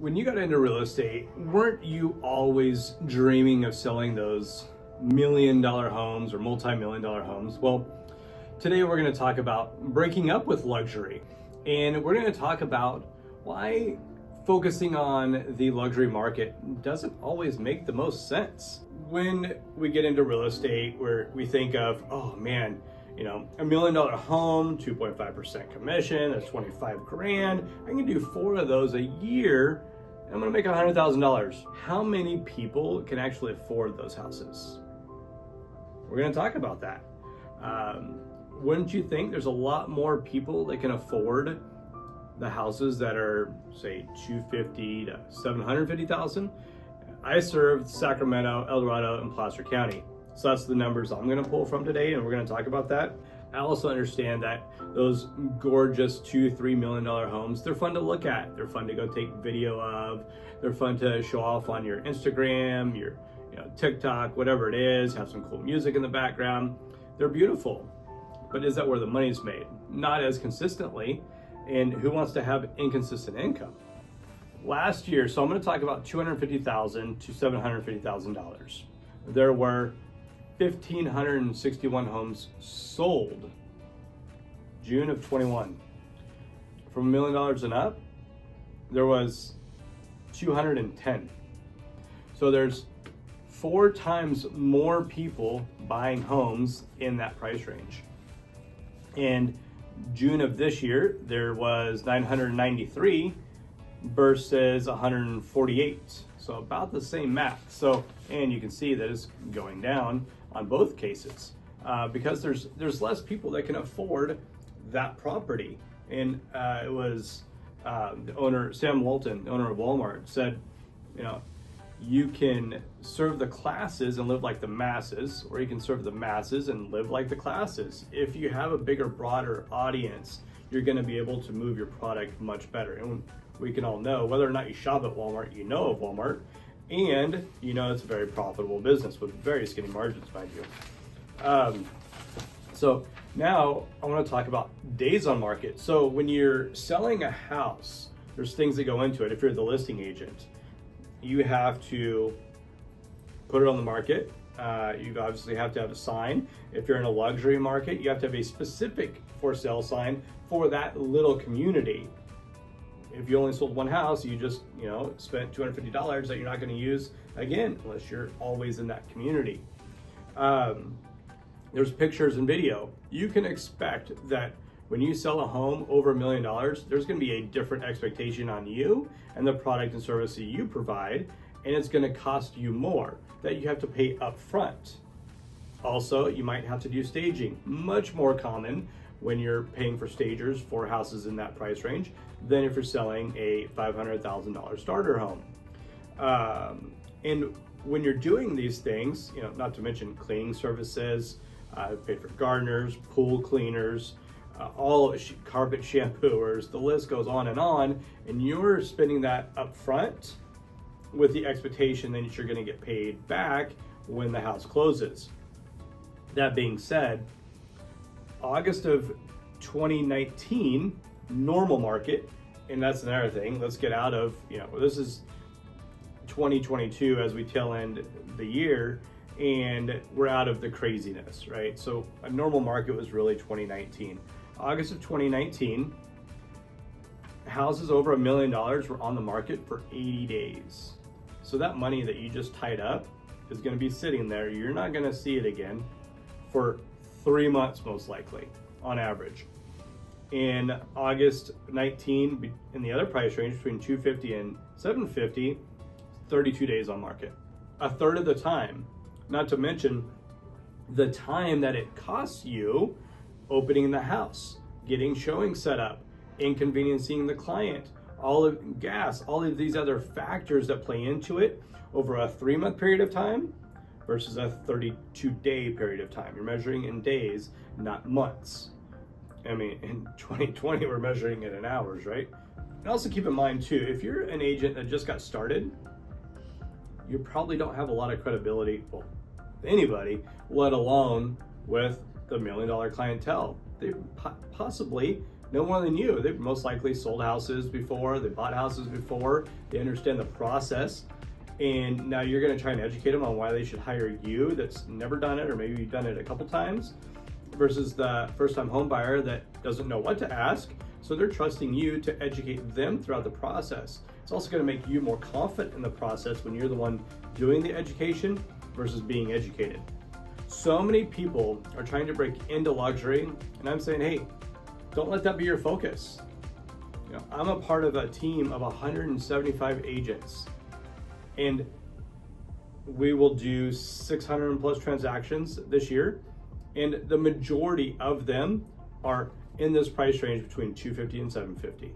When you got into real estate, weren't you always dreaming of selling those $1 million homes or multi-million-dollar homes? Well, today we're going to talk about breaking up with luxury, and we're going to talk about why focusing on the luxury market doesn't always make the most sense. When we get into real estate, where we think of, oh man, $1 million home, 2.5% commission, that's 25 grand. I can do 4 of those a year. I'm gonna make $100,000. How many people can actually afford those houses? We're gonna talk about that. Wouldn't you think there's a lot more people that can afford the houses that are, say, $250,000 to $750,000? I serve Sacramento, El Dorado, and Placer County. So that's the numbers I'm gonna pull from today, and we're gonna talk about that. I also understand that those gorgeous $2-3 million homes, they're fun to look at. They're fun to go take video of. They're fun to show off on your Instagram, your TikTok, whatever it is, have some cool music in the background. They're beautiful, but is that where the money's made? Not as consistently, and who wants to have inconsistent income? Last year, so I'm gonna talk about $250,000 to $750,000. There were 1,561 homes sold June of 21. From $1 million and up, there was 210. So there's 4 times more people buying homes in that price range. And June of this year, there was 993 versus 148. So about the same math. So, and you can see that it's going down on both cases because there's less people that can afford that property. And it was the owner, Sam Walton, the owner of Walmart, said, you can serve the classes and live like the masses, or you can serve the masses and live like the classes. If you have a bigger, broader audience, you're going to be able to move your product much better. And we can all know, whether or not you shop at Walmart, you know of Walmart, and it's a very profitable business with very skinny margins, mind you. So now I want to talk about days on market. So when you're selling a house, there's things that go into it. If you're the listing agent, you have to put it on the market. You obviously have to have a sign. If you're in a luxury market, you have to have a specific for sale sign for that little community. If you only sold one house, you just, spent $250 that you're not going to use again, unless you're always in that community. There's pictures and video. You can expect that when you sell a home over $1 million, there's going to be a different expectation on you and the product and service that you provide, and it's going to cost you more that you have to pay up front. Also, you might have to do staging, much more common when you're paying for stagers for houses in that price range than if you're selling a $500,000 starter home. And when you're doing these things, not to mention cleaning services, pay for gardeners, pool cleaners, all carpet shampooers, the list goes on, and you're spending that up front with the expectation that you're going to get paid back when the house closes. That being said, August of 2019, normal market, and that's another thing. Let's get out of, this is 2022 as we tail end the year, and we're out of the craziness, right? So a normal market was really 2019. August of 2019, houses over $1 million were on the market for 80 days. So that money that you just tied up is going to be sitting there. You're not going to see it again for 3 months, most likely, on average. In August 19, in the other price range between 250 and 750, 32 days on market. A third of the time, not to mention the time that it costs you opening the house, getting showing set up, inconveniencing the client, all of gas, all of these other factors that play into it over a 3-month period of time versus a 32-day period of time. You're measuring in days, not months. I mean, in 2020, we're measuring it in hours, right? And also keep in mind too, if you're an agent that just got started, you probably don't have a lot of credibility, well, with anybody, let alone with the $1 million clientele. They possibly no more than you. They've most likely sold houses before, they bought houses before, they understand the process. And now you're going to try and educate them on why they should hire you that's never done it, or maybe you've done it a couple times, versus the first-time home buyer that doesn't know what to ask. So they're trusting you to educate them throughout the process. It's also going to make you more confident in the process when you're the one doing the education versus being educated. So many people are trying to break into luxury, and I'm saying, hey, don't let that be your focus. I'm a part of a team of 175 agents, and we will do 600 plus transactions this year, and the majority of them are in this price range between $250 and $750.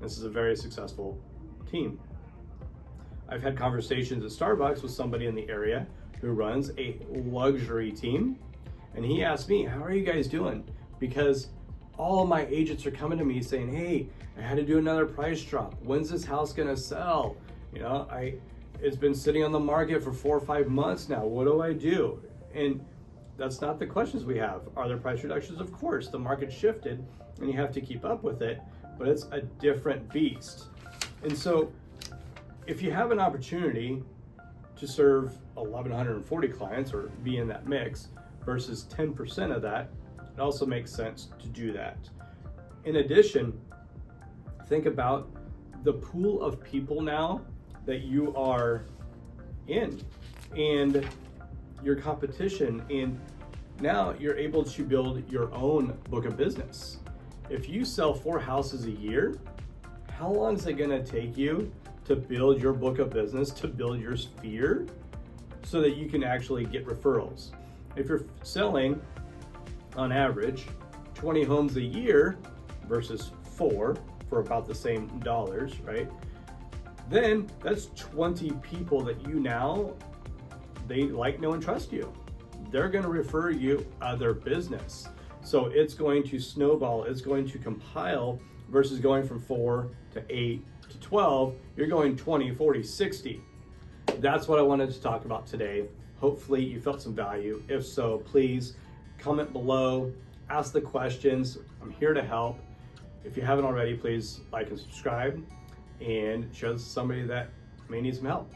This is a very successful team. I've had conversations at Starbucks with somebody in the area who runs a luxury team, and he asked me, how are you guys doing? Because all of my agents are coming to me saying, hey, I had to do another price drop. When's this house gonna sell? It's been sitting on the market for 4 or 5 months now. What do I do? And that's not the questions we have. Are there price reductions? Of course, the market shifted and you have to keep up with it, but it's a different beast. And so if you have an opportunity to serve 1,140 clients or be in that mix versus 10% of that, it also makes sense to do that. In addition, think about the pool of people now that you are in and your competition, and now you're able to build your own book of business. If you sell 4 houses a year, how long is it gonna take you to build your book of business, to build your sphere, so that you can actually get referrals? If you're selling, on average, 20 homes a year versus 4 for about the same dollars, right? Then that's 20 people that they like, know, and trust you. They're gonna refer you other business. So it's going to snowball, it's going to compile versus going from 4 to 8 to 12, you're going 20, 40, 60. That's what I wanted to talk about today. Hopefully you felt some value. If so, please comment below, ask the questions. I'm here to help. If you haven't already, please like and subscribe and share this to somebody that may need some help.